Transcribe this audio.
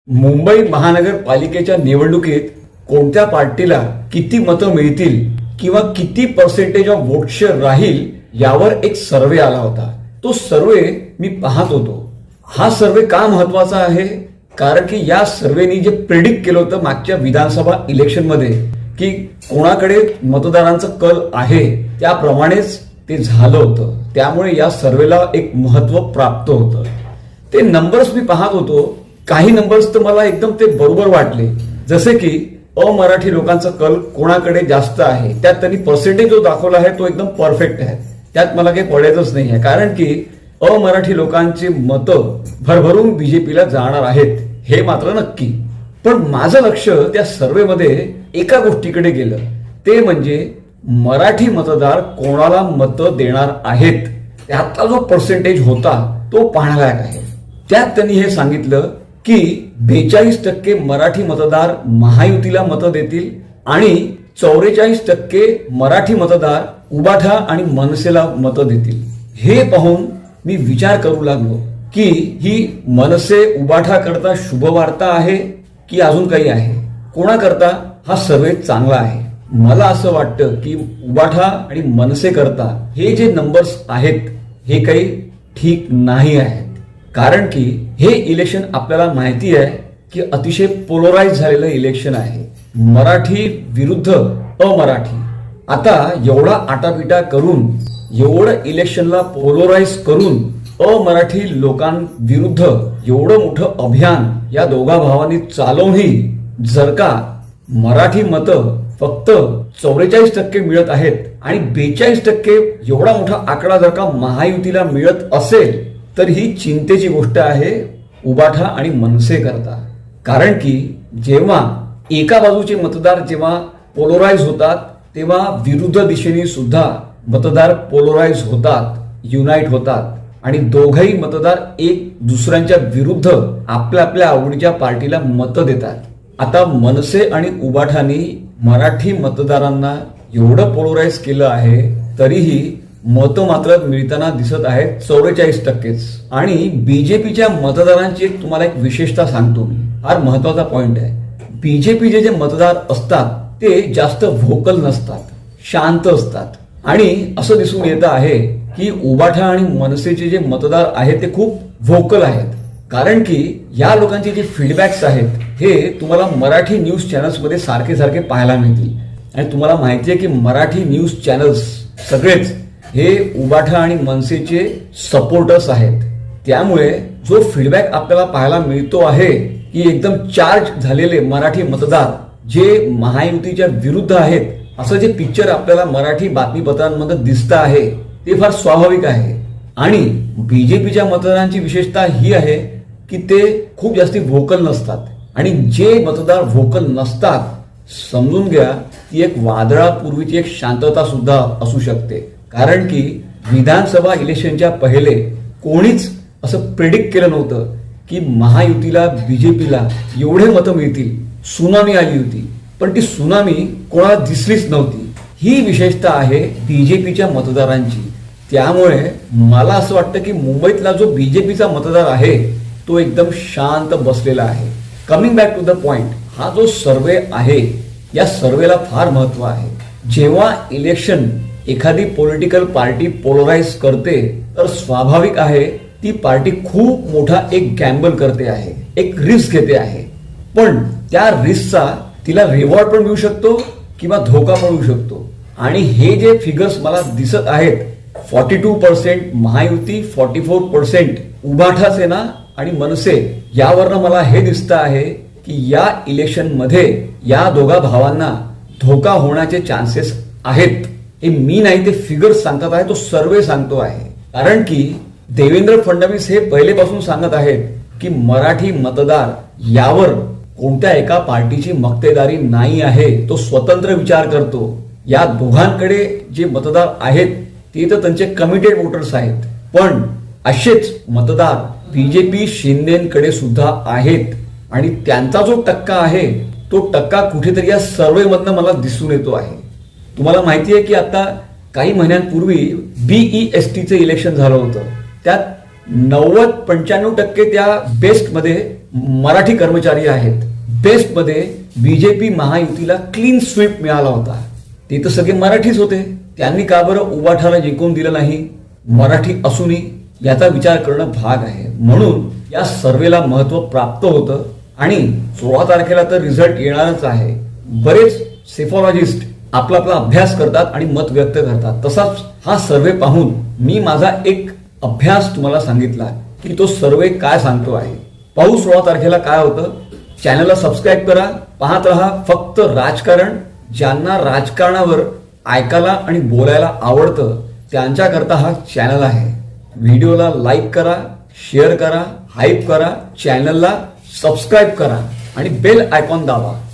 मुंबई महानगरपालिकेच्या निवडणुकीत कोणत्या पार्टीला किती मतं मिळतील किंवा किती पर्सेंटेज ऑफ वोट शेअर राहील यावर एक सर्वे आला होता. तो सर्वे मी पाहत होतो. हा सर्वे का महत्वाचा आहे? कारण की या सर्वेनी जे प्रेडिक्ट केलं होतं मागच्या विधानसभा इलेक्शनमध्ये की कोणाकडे मतदारांचं कल आहे त्याप्रमाणेच ते झालं होतं. त्यामुळे या सर्वेला एक महत्व प्राप्त होतं. ते नंबर्स मी पाहत होतो. काही नंबर्स तर मला एकदम ते बरोबर वाटले. जसे की अमराठी लोकांचा कल कोणाकडे जास्त आहे त्यात त्यांनी पर्सेंटेज जो दाखवला आहे तो एकदम परफेक्ट आहे. त्यात मला काही पडायचंच नाही आहे. कारण की अमराठी लोकांची मतं भरभरून बीजेपीला जाणार आहेत हे मात्र नक्की. पण माझं लक्ष त्या सर्वेमध्ये एका गोष्टीकडे गेलं. ते म्हणजे मराठी मतदार कोणाला मतं देणार आहेत त्याचा जो पर्सेंटेज होता तो पाहण्यालायक आहे. त्यात त्यांनी हे सांगितलं की 42% मराठी मतदार महायुतीला मतं देतील आणि 44% मराठी मतदार उबाठा आणि मनसेला मतं देतील. हे पाहून मी विचार करू लागलो की ही मनसे उबाठा करता शुभवार्ता आहे की अजून काही आहे. कोणाकरता हा सर्वे चांगला आहे? मला असं वाटतं की उबाठा आणि मनसे करता हे जे नंबर्स आहेत हे काही ठीक नाही आहेत. कारण की हे इलेक्शन आपल्याला माहिती आहे की अतिशय पोलराइज झालेलं इलेक्शन आहे. मराठी विरुद्ध अमराठी. आता एवढा आटापिटा करून एवढं इलेक्शनला पोलराइज करून अमराठी लोकांविरुद्ध एवढं मोठं अभियान या दोघा भावांनी चालवूनही जर का मराठी मतं फक्त 44% मिळत आहेत आणि 42% एवढा मोठा आकडा जर का महायुतीला मिळत असेल तर ही चिंतेची गोष्ट आहे उबाठा आणि मनसे करता. कारण की जेव्हा एका बाजूचे मतदार जेव्हा पोलराइज होतात तेव्हा विरुद्ध दिशेने सुद्धा मतदार पोलराइज होतात, युनाइट होतात आणि दोघही मतदार एक दुसऱ्यांच्या विरुद्ध आपल्या आपल्या आवडीच्या पार्टीला मतं देतात. आता मनसे आणि उबाठानी मराठी मतदारांना एवढं पोलराइज केलं आहे तरीही मतं मात्र मिळताना दिसत आहेत 44%. आणि बीजेपीच्या मतदारांची एक तुम्हाला एक विशेषता सांगतो मी. फार महत्वाचा पॉइंट आहे. बीजेपीचे जे मतदार असतात ते जास्त व्होकल नसतात, शांत असतात. आणि असं दिसून येतं आहे की उबाठा आणि मनसेचे जे मतदार आहेत ते खूप व्होकल आहेत. कारण की या लोकांचे जे फीडबॅक्स आहेत हे तुम्हाला मराठी न्यूज चॅनल्समध्ये सारखे सारखे पाहायला मिळतील. आणि तुम्हाला माहिती आहे की मराठी न्यूज चॅनल्स सगळेच हे उबाठा आणि मनसेचे सपोर्टर्स आहेत. त्यामुळे जो फीडबॅक आपल्याला पाहायला मिळतो आहे की एकदम चार्ज झालेले मराठी मतदार जे महायुतीच्या विरुद्ध आहेत असं जे पिक्चर आपल्याला मराठी बातमीपत्रांमध्ये दिसतं आहे ते फार स्वाभाविक आहे. आणि बीजेपीच्या मतदारांची विशेषता ही आहे की ते खूप जास्ती व्होकल नसतात. आणि जे मतदार व्होकल नसतात समजून घ्या ती एक वादळापूर्वीची एक शांतता सुद्धा असू शकते. कारण की विधानसभा इलेक्शनच्या पहिले कोणीच असं प्रेडिक्ट केलं नव्हतं की महायुतीला बीजेपीला एवढे मतं मिळतील. सुनामी आली होती पण ती सुनामी कोणाला दिसलीच नव्हती. ही विशेषता आहे बीजेपीच्या मतदारांची. त्यामुळे मला असं वाटतं की मुंबईतला जो बीजेपीचा मतदार आहे तो एकदम शांत बसलेला आहे. Coming back to the point, हा जो सर्वे आहे या सर्वेला फार महत्व आहे. जेव्हा इलेक्शन एखादी पॉलिटिकल पार्टी पोलराइज करते तर स्वाभाविक आहे ती पार्टी खूप मोठा एक गॅम्बल करते आहे, एक रिस्क घेते आहे. पण त्या रिस्कचा तिला रिवॉर्ड पण मिळू शकतो किंवा धोका पण होऊ शकतो. आणि हे जे फिगर्स मला दिसत आहेत 42% महायुती, 44% उबाठा सेना आणि मनसे, यावरनं मला हे दिसतं आहे की या इलेक्शन मध्ये या दोघा भावांना धोका होण्याचे चान्सेस आहेत. हे मी नाही ते फिगर्स सांगतात आहे, तो सर्वे सांगतो आहे. कारण की देवेंद्र फडणवीस हे पहिलेपासून सांगत आहेत की मराठी मतदार यावर कोणत्या एका पार्टीची मक्तेदारी नाही आहे, तो स्वतंत्र विचार करतो. या दोघांकडे जे मतदार आहेत ते तर त्यांचे कमिटेड वोटर्स आहेत. पण असेच मतदार बीजेपी शिंदेकडे सुद्धा आहेत आणि त्यांचा जो टक्का आहे तो टक्का कुठेतरी या सर्वेमधनं मला दिसून येतो आहे. तुम्हाला माहिती आहे की आता काही महिन्यांपूर्वी BESTचं इलेक्शन झालं होतं. त्यात 90-95% त्या बेस्टमध्ये मराठी कर्मचारी आहेत. बेस्टमध्ये बीजेपी महायुतीला क्लीन स्वीप मिळाला होता. ते तर सगळे मराठीच होते. त्यांनी का बरं उबाठाला जिंकून दिलं नाही? मराठी असूनही याचा विचार करणं भाग आहे. म्हणून या सर्वेला महत्व प्राप्त होतं आणि 16 तारखेला तर रिझल्ट येणारच आहे. बरेच सेफॉलॉजिस्ट आपला अभ्यास करतात आणि मत व्यक्त करतात. तसाच हा सर्वे पाहून मी माझा एक अभ्यास तुम्हाला सांगितला की तो सर्वे काय सांगतो आहे. पाहू 16 तारखेला काय होतं. चॅनलला सबस्क्राईब करा, पाहत रहा फक्त राजकारण. ज्यांना राजकारणावर ऐकायला आणि बोलायला आवडतं त्यांच्याकरता हा चॅनल आहे. व्हिडिओला लाईक करा, शेअर करा, हाईप करा, चॅनलला सबस्क्राईब करा आणि बेल आयकॉन दाबा.